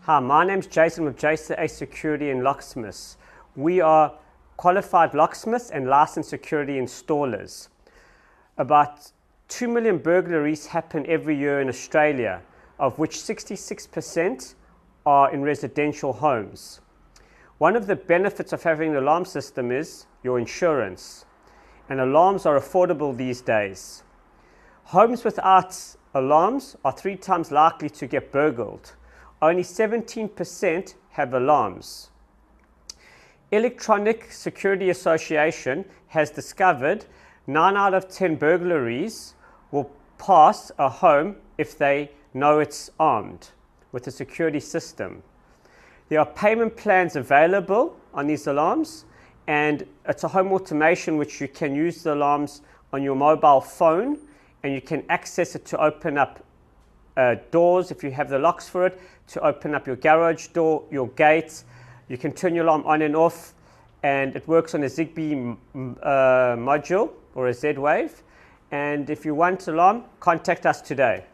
Hi, my name's Jason with Jace the Ace Security and Locksmiths. We are qualified locksmiths and licensed security installers. About 2 million burglaries happen every year in Australia, of which 66% are in residential homes. One of the benefits of having an alarm system is your insurance, and alarms are affordable these days. Homes without alarms are 3 times likely to get burgled. Only 17% have alarms. Electronic Security Association has discovered 9 out of 10 burglaries will pass a home if they know it's armed with a security system. There are payment plans available on these alarms, and it's a home automation which you can use the alarms on your mobile phone, and you can access it to open up doors if you have the locks for it, to open up your garage door, your gate. You can turn your alarm on and off, and it works on a Zigbee module or a Z-Wave. And if you want alarm, contact us today.